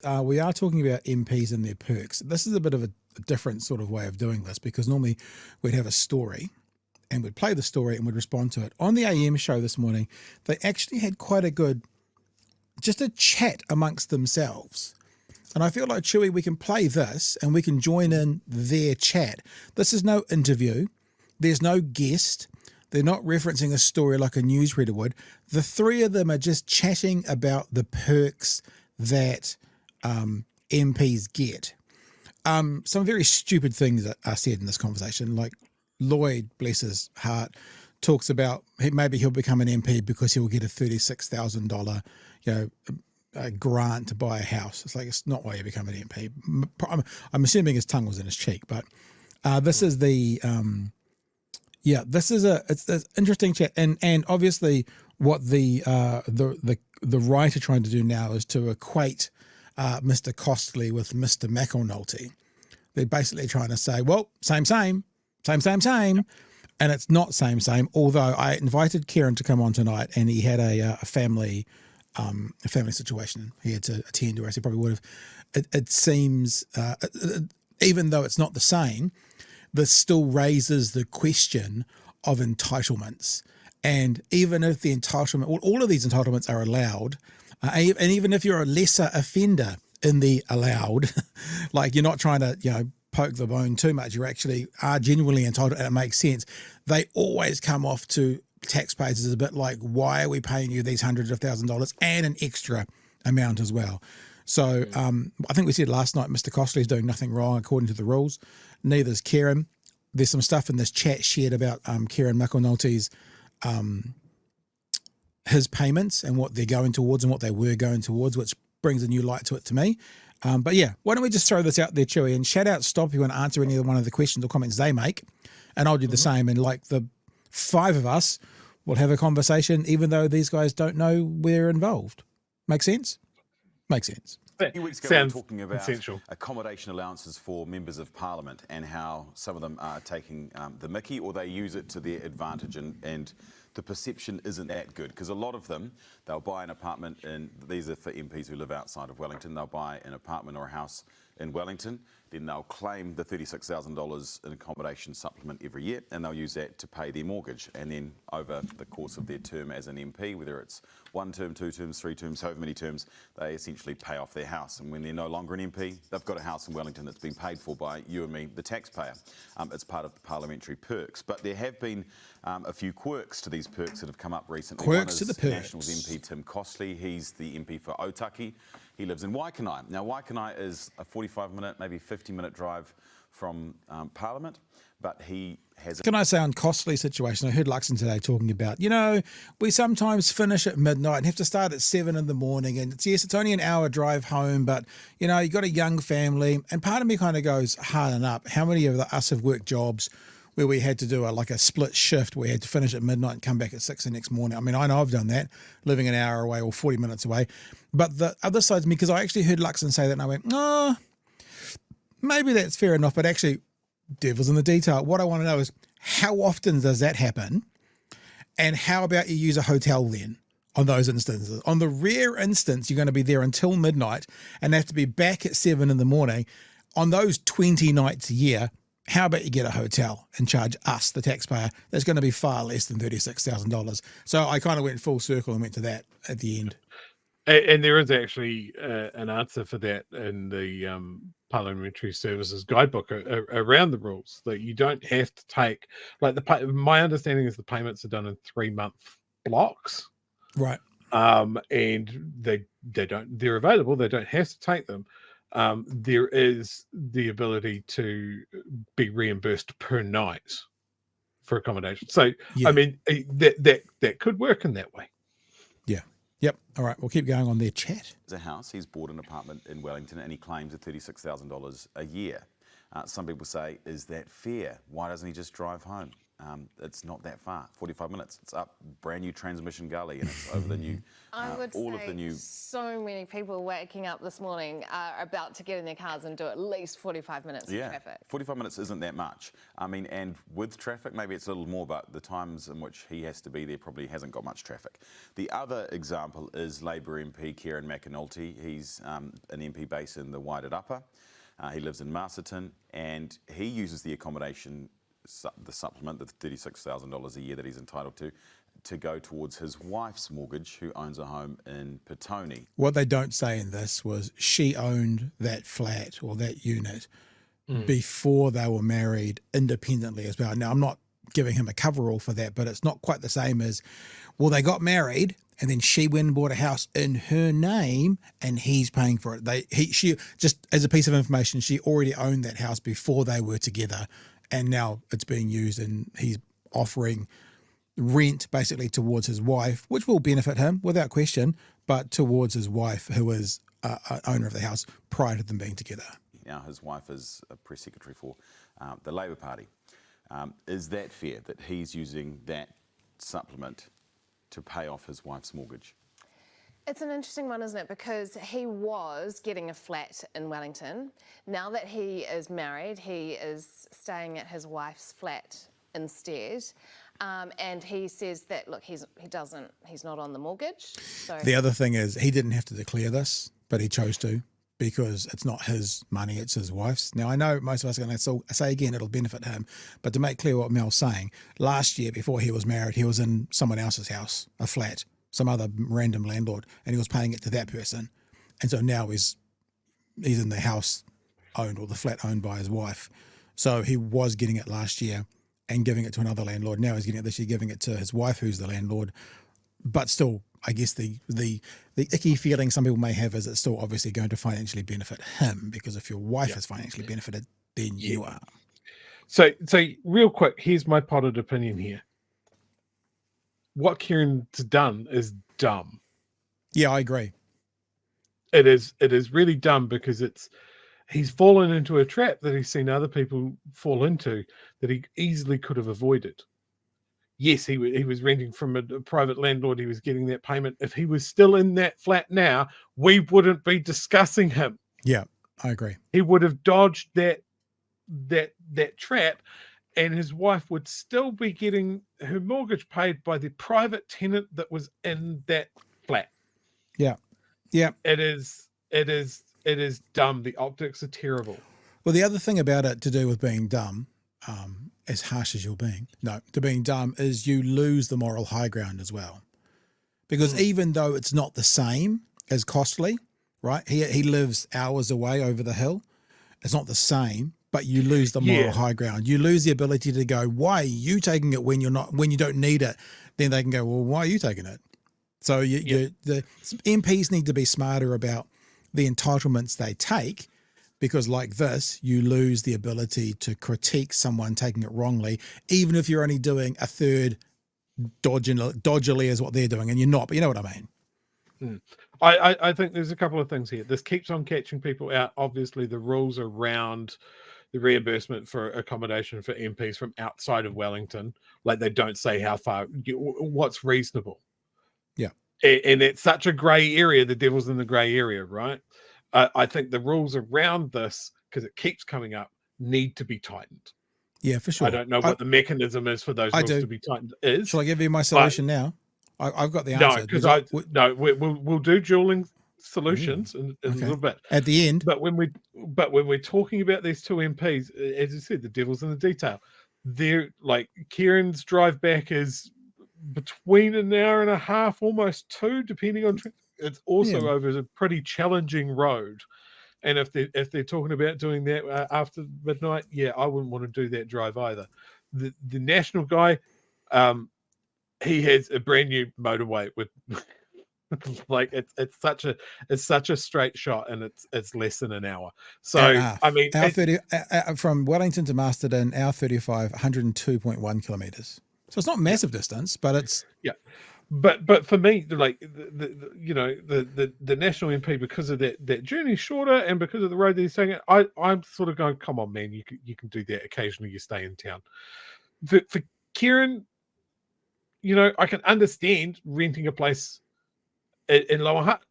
We are talking about MPs and their perks. This is a bit of a different sort of way of doing this because normally we'd have a story and we'd play the story and we'd respond to it. On the AM show this morning, they actually had quite a good, just a chat amongst themselves. And I feel like, Chewy, we can play this and we can join in their chat. This is no interview. There's no guest. They're not referencing a story like a newsreader would. The three of them are just chatting about the perks that MPs get. Some very stupid things are said in this conversation. Like Lloyd, bless his heart, talks about maybe he'll become an MP because he will get a $36,000, a grant to buy a house. It's like, it's not why you become an MP. I'm assuming his tongue was in his cheek, but this is the this is it's an interesting chat, and obviously what the right are trying to do now is to equate Mr. Costley with Mr. McAnulty. They're basically trying to say, well, same, and it's not same. Although I invited Kieran to come on tonight, and he had a family situation he had to attend to, as he probably would have. It seems, even though it's not the same, this still raises the question of entitlements. And even if the entitlement, all of these entitlements are allowed, and even if you're a lesser offender in the allowed, like you're not trying to, poke the bone too much, you actually are genuinely entitled and it makes sense, they always come off to taxpayers as a bit like, why are we paying you these hundreds of $1,000s and an extra amount as well? So I think we said last night, Mr. Costley is doing nothing wrong according to the rules. Neither's Kieran. There's some stuff in this chat shared about Kieran McAnulty's his payments and what they're going towards and what they were going towards, which brings a new light to it to me. But yeah, why don't we just throw this out there, Chewy, and shout out Stop you and answer any one of the questions or comments they make, and I'll do the same. And like the five of us will have a conversation, even though these guys don't know we're involved. Make sense? Makes sense. A few weeks ago, we were talking about accommodation allowances for members of parliament and how some of them are taking the mickey, or they use it to their advantage, and the perception isn't that good, because a lot of them, they'll buy an apartment, and these are for MPs who live outside of Wellington, they'll buy an apartment or a house in Wellington, then they'll claim the $36,000 in accommodation supplement every year, and they'll use that to pay their mortgage. And then over the course of their term as an MP, whether it's 1 term, 2 terms, 3 terms, however many terms, they essentially pay off their house. And when they're no longer an MP, they've got a house in Wellington that's been paid for by you and me, the taxpayer. It's part of the parliamentary perks. But there have been a few quirks to these perks that have come up recently. Quirks to the perks. Nationals MP Tim Costley, he's the MP for Otaki. He lives in Waikanai. Now, Waikanai is a 45-minute, maybe 50-minute drive from Parliament, but he has... Can I say on Costley situation, I heard Luxon today talking about, we sometimes finish at midnight and have to start at 7 in the morning, and it's only an hour drive home, but, you got a young family, and part of me kind of goes, harden up. How many of us have worked jobs where we had to do a split shift where we had to finish at midnight and come back at 6 the next morning? I mean, I know I've done that, living an hour away or 40 minutes away. But the other side of me, because I actually heard Luxon say that, and I went, maybe that's fair enough, but actually, devil's in the detail. What I want to know is, how often does that happen? And how about you use a hotel then on those instances? On the rare instance, you're going to be there until midnight and have to be back at 7 in the morning. On those 20 nights a year, how about you get a hotel and charge us, the taxpayer? That's going to be far less than $36,000. So I kind of went full circle and went to that at the end. And there is actually an answer for that in the Parliamentary Services Guidebook around the rules, that you don't have to take, my understanding is the payments are done in 3-month blocks. Right. And they're available. They don't have to take them. There is the ability to be reimbursed per night for accommodation. So, yeah. I mean, that could work in that way. Yeah. Yep. All right. We'll keep going on their chat. There's a house. He's bought an apartment in Wellington, and he claims $36,000 a year. Some people say, is that fair? Why doesn't he just drive home? it's not that far. 45 minutes. It's up brand new transmission gully, and it's over the new. I would all say of the new. so many people waking up this morning are about to get in their cars and do at least 45 minutes of traffic. 45 minutes isn't that much. I mean, and with traffic, maybe it's a little more, but the times in which he has to be there probably hasn't got much traffic. The other example is Labour MP Kieran McAnulty. He's an MP based in the Wairarapa. He lives in Masterton, and he uses the accommodation, the supplement, the $36,000 a year that he's entitled to go towards his wife's mortgage, who owns a home in Petone. What they don't say in this was she owned that flat or that unit before they were married independently as well. Now, I'm not giving him a coverall for that, but it's not quite the same as, well, they got married and then she went and bought a house in her name and he's paying for it. She just as a piece of information, she already owned that house before they were together, and now it's being used and he's offering rent basically towards his wife, which will benefit him without question, but towards his wife, who is owner of the house prior to them being together. Now his wife is a press secretary for the Labour Party. Is that fair that he's using that supplement to pay off his wife's mortgage? It's an interesting one, isn't it? Because he was getting a flat in Wellington. Now that he is married, he is staying at his wife's flat instead. And he says that, look, he's not on the mortgage. So the other thing is he didn't have to declare this, but he chose to, because it's not his money, it's his wife's. Now, I know most of us are going to say again, it'll benefit him, but to make clear what Mel's saying, last year before he was married, he was in someone else's house, a flat, some other random landlord, and he was paying it to that person. And so now he's in the house owned, or the flat owned by his wife. So he was getting it last year and giving it to another landlord. Now he's getting it this year, giving it to his wife, who's the landlord. But still, I guess the icky feeling some people may have is it's still obviously going to financially benefit him, because if your wife is financially benefited, then you are. So real quick, here's my potted opinion here. What Kieran's done is dumb. Yeah, I agree. It is really dumb, because he's fallen into a trap that he's seen other people fall into that he easily could have avoided. Yes, he was renting from a private landlord. He was getting that payment. If he was still in that flat now, we wouldn't be discussing him. Yeah, I agree. He would have dodged that trap, and his wife would still be getting her mortgage paid by the private tenant that was in that flat. Yeah. Yeah. It is dumb. The optics are terrible. Well, the other thing about it to do with being dumb, as harsh as you're being, to being dumb, is you lose the moral high ground as well. Because even though it's not the same as costly, right? He lives hours away over the hill. It's not the same, but you lose the moral high ground. You lose the ability to go, why are you taking it when you don't need it? Then they can go, well, why are you taking it? So the MPs need to be smarter about the entitlements they take, because like this, you lose the ability to critique someone taking it wrongly, even if you're only doing a third dodgily is what they're doing, and you're not, but you know what I mean. I think there's a couple of things here. This keeps on catching people out. Obviously, the rules around the reimbursement for accommodation for MPs from outside of Wellington, like they don't say how far, what's reasonable. Yeah. And it's such a grey area. The devil's in the grey area, right? I think the rules around this, because it keeps coming up, need to be tightened. Yeah, for sure. I don't know what the mechanism is for those rules to be tightened. Shall I give you my solution now? I've got the answer. No, because we'll do dueling solutions in a little bit at the end. But when we're talking about these two MPs, as you said, the devil's in the detail. They're like, Kieran's drive back is between an hour and a half, almost 2, depending on. It's also over a pretty challenging road, and if they're talking about doing that after midnight, I wouldn't want to do that drive either. The national guy, he has a brand new motorway with like it's such a straight shot, and it's less than an hour. So I mean, our 30 from Wellington to Masterton, our 35, 102.1 kilometers. So it's not massive distance, but it's But for me, like the national MP, because of that journey shorter, and because of the road that he's saying, I'm sort of going, come on, man, you can do that occasionally. You stay in town. For Kieran, you know, I can understand renting a place in Lower Hutt.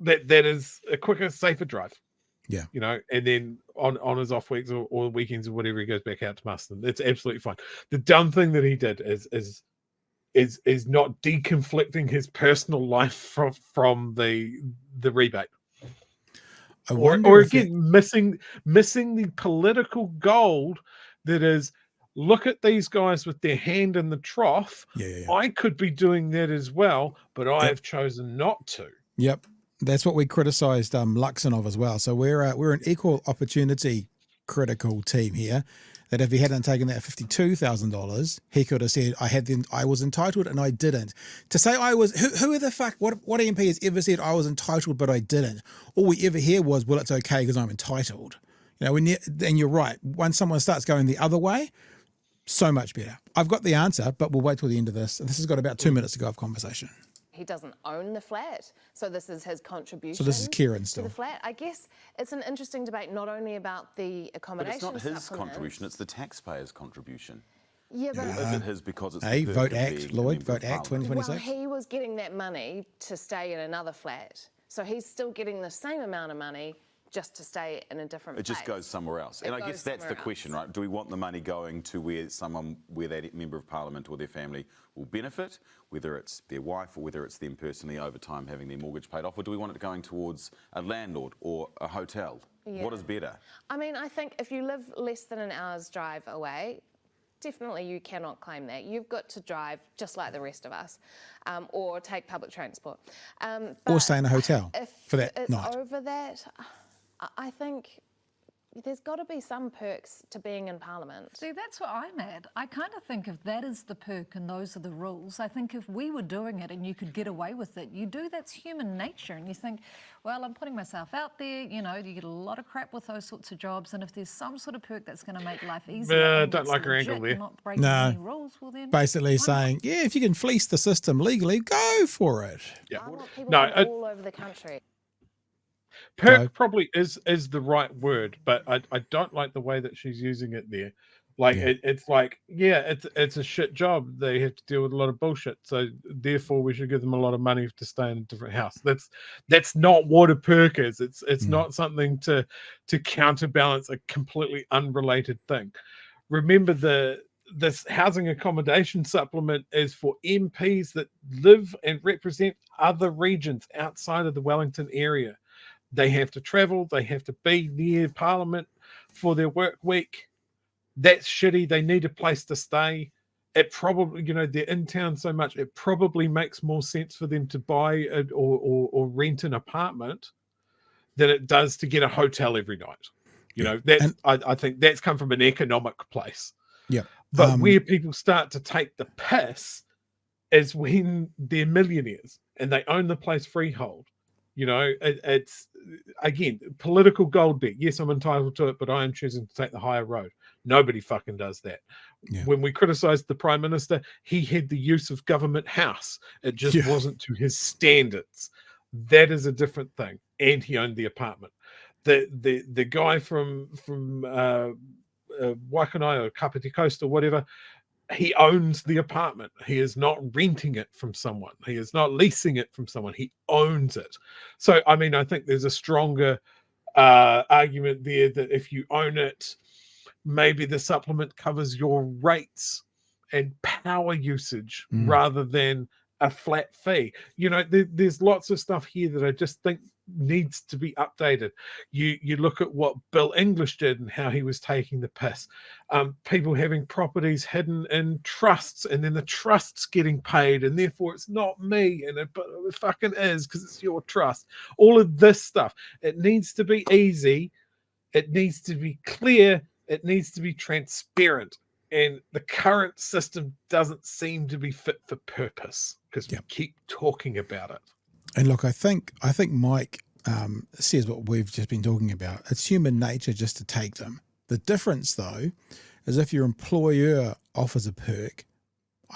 That is a quicker, safer drive. Yeah. You know, and then on his off weeks or weekends or whatever, he goes back out to Marston. It's absolutely fine. The dumb thing that he did is not deconflicting his personal life from the rebate. Or again, missing the political gold that is, look at these guys with their hand in the trough. Yeah. I could be doing that as well, but I have chosen not to. Yep. That's what we criticised Luxon of as well. So we're an equal opportunity critical team here. That if he hadn't taken that $52,000, he could have said, I was entitled and I didn't. To say I was, who the fuck, what MP has ever said I was entitled but I didn't? All we ever hear was, well, it's okay because I'm entitled. You know, and you're right. Once someone starts going the other way, so much better. I've got the answer, but we'll wait till the end of this. This has got about 2 minutes to go of conversation. He doesn't own the flat, so this is his contribution. So this is Kieran still. To the flat. I guess it's an interesting debate, not only about the accommodation. But it's not his contribution; it's the taxpayer's contribution. Yeah, but is it his because it's hey, the Vote Act, Lloyd, Vote Act 2026. Well, he was getting that money to stay in another flat, so he's still getting the same amount of money just to stay in a different place. It just goes somewhere else. And I guess that's the question, right? Do we want the money going to where that member of parliament or their family will benefit, whether it's their wife or whether it's them personally over time having their mortgage paid off, or do we want it going towards a landlord or a hotel? Yeah. What is better? I mean, I think if you live less than an hour's drive away, definitely you cannot claim that. You've got to drive just like the rest of us, or take public transport. Or stay in a hotel for that night. Over that, I think there's got to be some perks to being in Parliament. See, that's where I'm at. I kind of think if that is the perk and those are the rules, I think if we were doing it and you could get away with it, you do, that's human nature. And you think, well, I'm putting myself out there, you know, you get a lot of crap with those sorts of jobs. And if there's some sort of perk that's going to make life easier, don't like her angle there. Not breaking any rules, well then, basically saying, yeah, if you can fleece the system legally, go for it. Yeah. I want people all over the country. Perk probably is the right word, but I don't like the way that she's using it there. Like it's like, yeah, it's a shit job. They have to deal with a lot of bullshit. So therefore we should give them a lot of money to stay in a different house. That's not what a perk is. It's not something to counterbalance a completely unrelated thing. Remember this housing accommodation supplement is for MPs that live and represent other regions outside of the Wellington area. They have to travel. They have to be near Parliament for their work week. That's shitty. They need a place to stay. It probably, you know, they're in town so much, it probably makes more sense for them to buy or rent an apartment than it does to get a hotel every night. You know, I think that's come from an economic place. Yeah. But where people start to take the piss is when they're millionaires and they own the place freehold. You know, it's, again, political gold debt. Yes, I'm entitled to it, but I am choosing to take the higher road. Nobody fucking does that. Yeah. When we criticised the Prime Minister, he had the use of government house. It just wasn't to his standards. That is a different thing. And he owned the apartment. The guy from Waikanae or Kapiti Coast or whatever, he owns the apartment. He is not renting it from someone. He is not leasing it from someone. He owns it. So, I mean, I think there's a stronger argument there that if you own it, maybe the supplement covers your rates and power usage rather than a flat fee. You know, there's lots of stuff here that I just think needs to be updated. You look at what Bill English did and how he was taking the piss. People having properties hidden in trusts and then the trusts getting paid and therefore it's not me but it fucking is because it's your trust. All of this stuff. It needs to be easy. It needs to be clear. It needs to be transparent. And the current system doesn't seem to be fit for purpose because we keep talking about it. And look, I think Mike says what we've just been talking about. It's human nature just to take them. The difference, though, is if your employer offers a perk,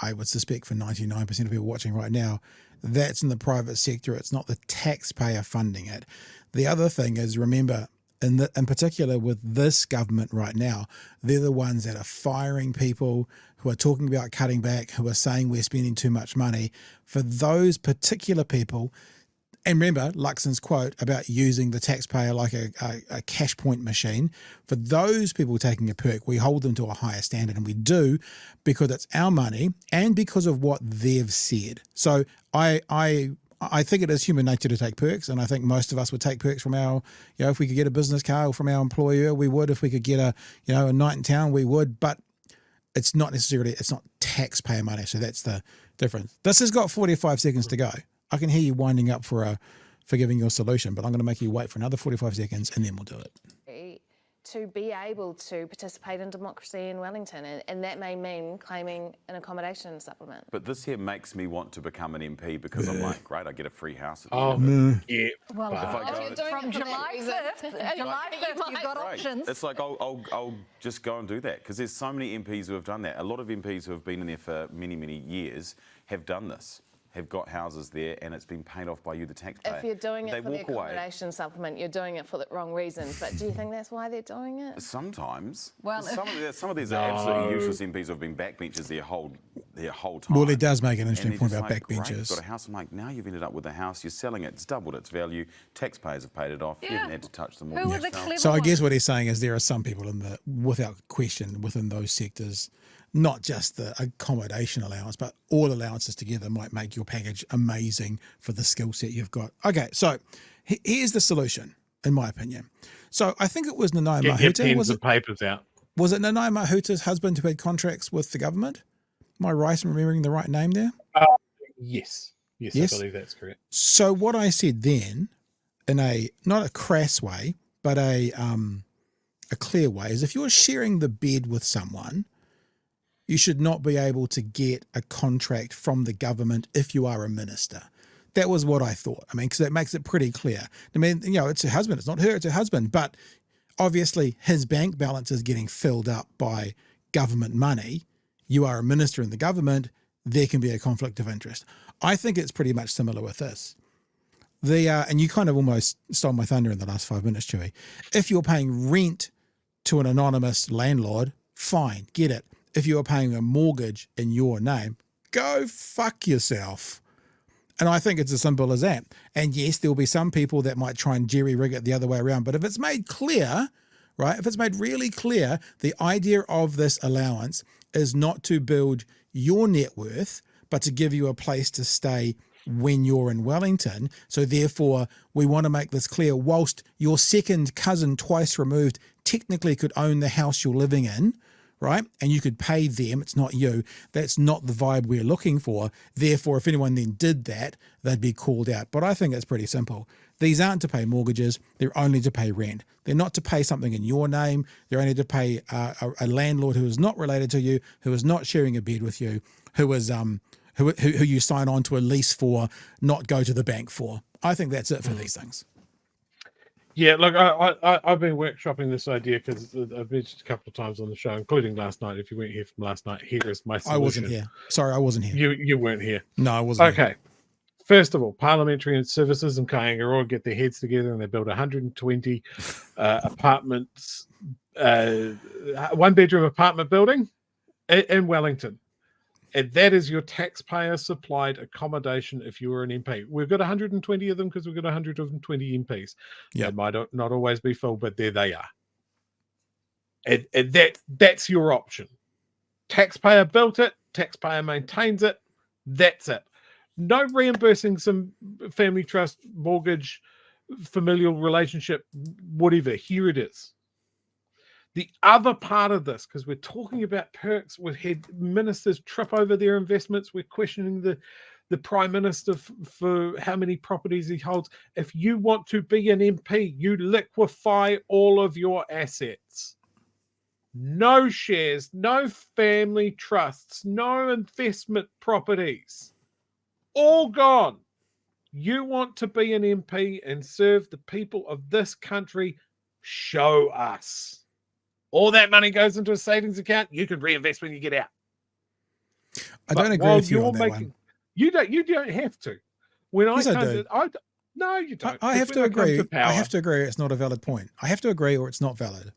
I would suspect for 99% of people watching right now, that's in the private sector. It's not the taxpayer funding it. The other thing is, remember, in particular with this government right now, they're the ones that are firing people, who are talking about cutting back, who are saying we're spending too much money. For those particular people, and remember Luxon's quote about using the taxpayer like a cash point machine, for those people taking a perk, we hold them to a higher standard, and we do because it's our money and because of what they've said. So I think it is human nature to take perks, and I think most of us would take perks from our, if we could get a business car or from our employer, we would. If we could get a night in town, we would. But it's not taxpayer money, so that's the difference. This has got 45 seconds to go. I can hear you winding up for giving your solution, but I'm going to make you wait for another 45 seconds, and then we'll do it. To be able to participate in democracy in Wellington, and that may mean claiming an accommodation supplement. But this here makes me want to become an MP because I'm like, great, I get a free house at the Oh, end of it. yeah. Well, From July 5th, you've got options. It's like I'll just go and do that because there's so many MPs who have done that. A lot of MPs who have been in there for many, many years have done this, have got houses there, and it's been paid off by you, the taxpayer. If you're doing it for the walk away. accommodation supplement, you're doing it for the wrong reasons. But do you think that's why they're doing it? Sometimes. Well, some of these are absolutely useless MPs who have been backbenchers their whole time. Well, it does make an interesting And point they're about just like, backbenchers. great, you've got a house. I'm like, now you've ended up with a house, you're selling it, it's doubled its value, taxpayers have paid it off, you haven't had to touch them all. Who are the clever So I guess ones? what he's saying is there are some people without question, within those sectors, not just the accommodation allowance, but all allowances together might make your package amazing for the skill set you've got. Okay, so here's the solution, in my opinion. So I think it was Nanaia Get your Mahuta. pens and papers out. Was it Nanaia Mahuta's husband who had contracts with the government? Am I right in remembering the right name there? Yes. Yes, Yes? I believe that's correct. So what I said then, in not a crass way, but a clear way, is if you're sharing the bed with someone, you should not be able to get a contract from the government if you are a minister. That was what I thought. I mean, because that makes it pretty clear. I mean, it's her husband. It's not her, it's her husband. But obviously his bank balance is getting filled up by government money. You are a minister in the government, there can be a conflict of interest. I think it's pretty much similar with this. And you kind of almost stole my thunder in the last 5 minutes, Chewy. If you're paying rent to an anonymous landlord, fine, get it. If you are paying a mortgage in your name, go fuck yourself. And I think it's as simple as that. And yes, there will be some people that might try and jerry-rig it the other way around. But if it's made clear, right, if it's made really clear, the idea of this allowance is not to build your net worth, but to give you a place to stay when you're in Wellington. So therefore, we want to make this clear. Whilst your second cousin twice removed technically could own the house you're living in, right? And you could pay them, it's not you. That's not the vibe we're looking for. Therefore, if anyone then did that, they'd be called out. But I think it's pretty simple. These aren't to pay mortgages. They're only to pay rent. They're not to pay something in your name. They're only to pay a landlord who is not related to you, who is not sharing a bed with you, who you sign on to a lease for, not go to the bank for. I think that's it for these things. Yeah, look, I've been workshopping this idea because I've mentioned a couple of times on the show, including last night. If you weren't here from last night, here is my solution. I wasn't here. Sorry, I wasn't here. You weren't here. No, I wasn't here. Okay. First of all, Parliamentary and Services and Kaingaroa get their heads together and they build 120 apartments, one-bedroom apartment building in Wellington. And that is your taxpayer-supplied accommodation if you were an MP. We've got 120 of them because we've got 120 MPs. Yep. They might not always be full, but there they are. And that's your option. Taxpayer built it. Taxpayer maintains it. That's it. No reimbursing some family trust, mortgage, familial relationship, whatever. Here it is. The other part of this, because we're talking about perks, we've had ministers trip over their investments. We're questioning the Prime Minister for how many properties he holds. If you want to be an MP, you liquefy all of your assets. No shares, no family trusts, no investment properties. All gone. You want to be an MP and serve the people of this country, show us. All that money goes into a savings account. You can reinvest when you get out. I don't agree with you on that one. You don't have to. When Yes, I do. No, you don't. I have to When they come agree. I power- have to agree. It's not a valid point. I have to agree, or it's not valid.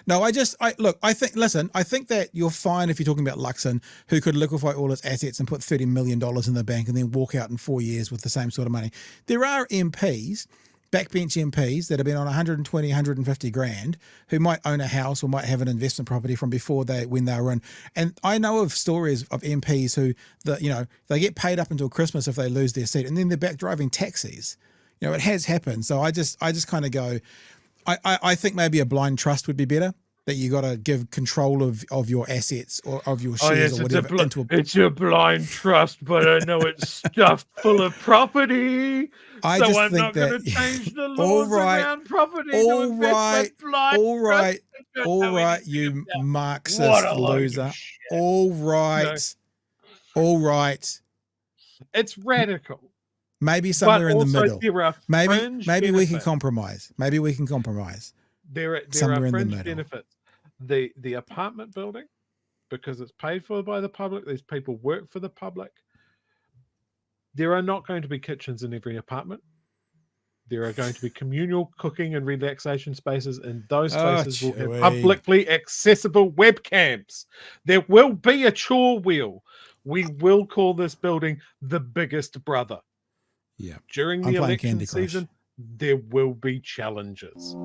No, I think that you're fine if you're talking about Luxon, who could liquefy all his assets and put $30 million in the bank and then walk out in 4 years with the same sort of money. There are MPs, backbench MPs, that have been on 120, 150 grand, who might own a house or might have an investment property from before when they were in. And I know of stories of MPs who, they get paid up until Christmas if they lose their seat, and then they're back driving taxis. It has happened. So I just kind of go, I think maybe a blind trust would be better, that you got to give control of your assets or of your shares or whatever it's a blind trust, but I know it's stuffed full of property. I'm not going to change the laws around property. All right, you Marxist loser. All right. It's radical. Maybe somewhere in the middle. Maybe we can compromise. There are fringe benefits. The apartment building, because it's paid for by the public, these people work for the public. There are not going to be kitchens in every apartment. There are going to be communal cooking and relaxation spaces, and those spaces will have publicly accessible webcams. There will be a chore wheel. We will call this building the biggest brother. Yeah. During the election season, there will be challenges.